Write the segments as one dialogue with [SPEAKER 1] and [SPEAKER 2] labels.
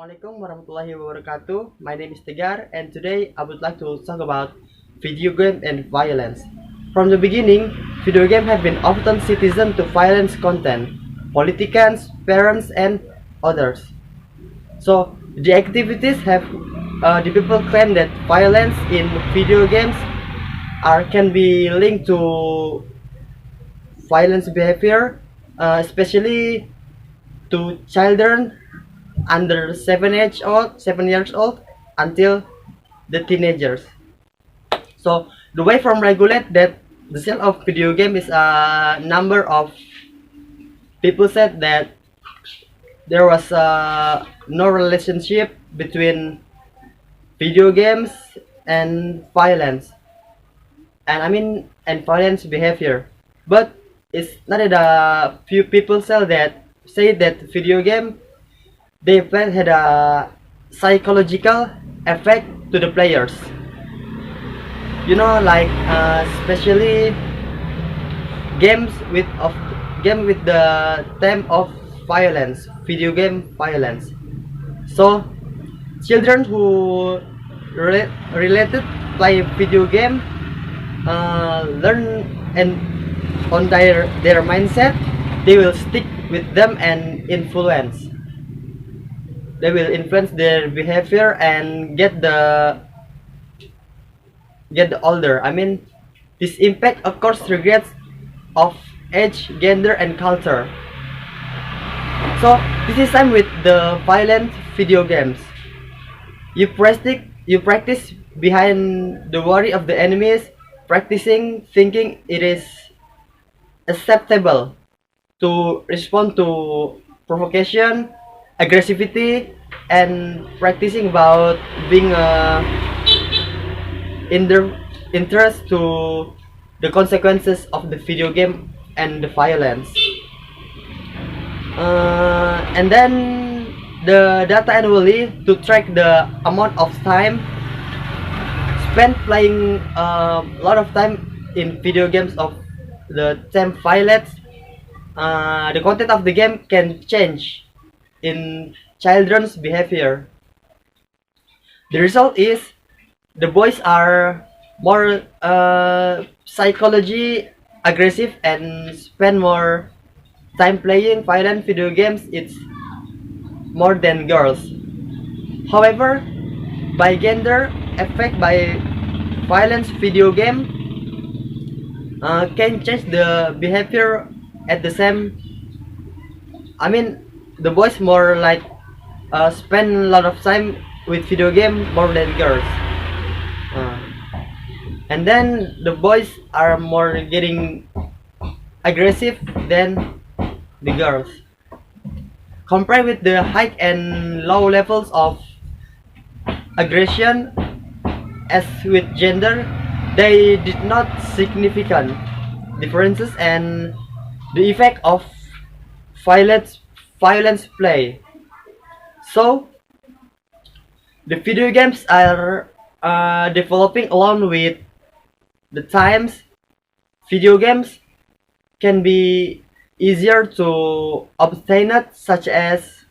[SPEAKER 1] Assalamualaikum warahmatullahi wabarakatuh. My name is Tegar, and today I would like to talk about video game and violence. From the beginning, video games have been often citizen to violence content, politicians, parents, and others. So the activities have the people claim that violence in video games can be linked to violence behavior, especially to children under 7 years old until the teenagers. So the way from regulate that the sale of video game is a number of people said that there was no relationship between video games and violence, and violence behavior. But it's not that a few people say that video game they had a psychological effect to the players. Like especially games with the theme of violence, video game violence. So children who related play video game learn, and on their mindset they will stick with them and influence. They will influence their behavior and get the older. This impact occurs regardless of age, gender, and culture. So this is time with the violent video games. You practice behind the worry of the enemies, practicing thinking it is acceptable to respond to provocation, aggressivity, and practicing about being in their interest to the consequences of the video game and the violence. And then the data annually to track the amount of time spent playing a lot of time in video games of the same violence. The content of the game can change in children's behavior. The result is the boys are more psychology aggressive and spend more time playing violent video games. It's more than girls. However, by gender effect by violence video game can change the behavior at the same. The boys more like spend a lot of time with video game more than girls, and then the boys are more getting aggressive than the girls. Compared with the high and low levels of aggression as with gender, they did not significant differences and the effect of violence play. So the video games are developing along with the times. Video games can be easier to obtain it, such as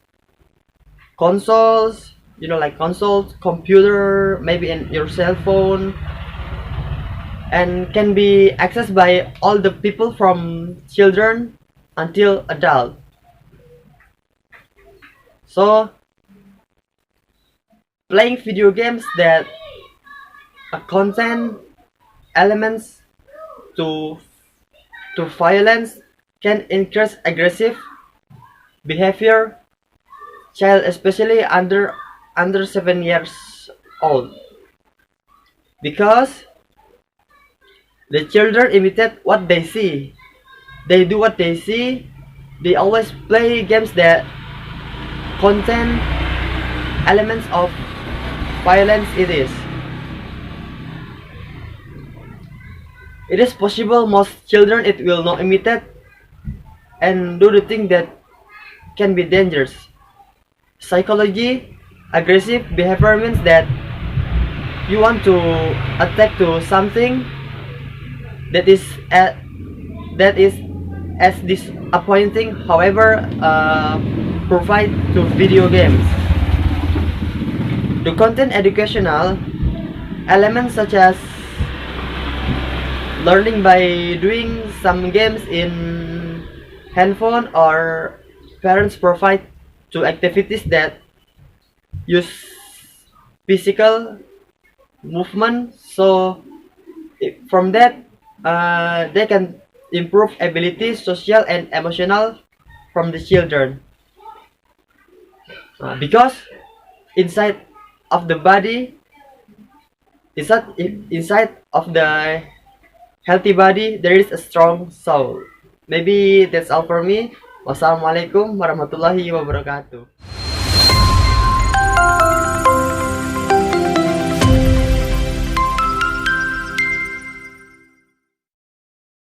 [SPEAKER 1] consoles, like consoles, computer, maybe in your cell phone, and can be accessed by all the people from children until adult. So playing video games that contain elements to violence can increase aggressive behavior child, especially under 7 years old, because the children imitate what they see. They do what they see. They always play games that contain elements of violence. It is possible most children it will not imitate and do the thing that can be dangerous. Psychology aggressive behavior means that you want to attack to something that is as disappointing, however, provide to video games. The content educational elements such as learning by doing some games in handphone, or parents provide to activities that use physical movement, so from that they can improve abilities social and emotional from the children. Because inside of the body, inside of the healthy body, there is a strong soul. Maybe that's all for me. Wassalamualaikum warahmatullahi wabarakatuh.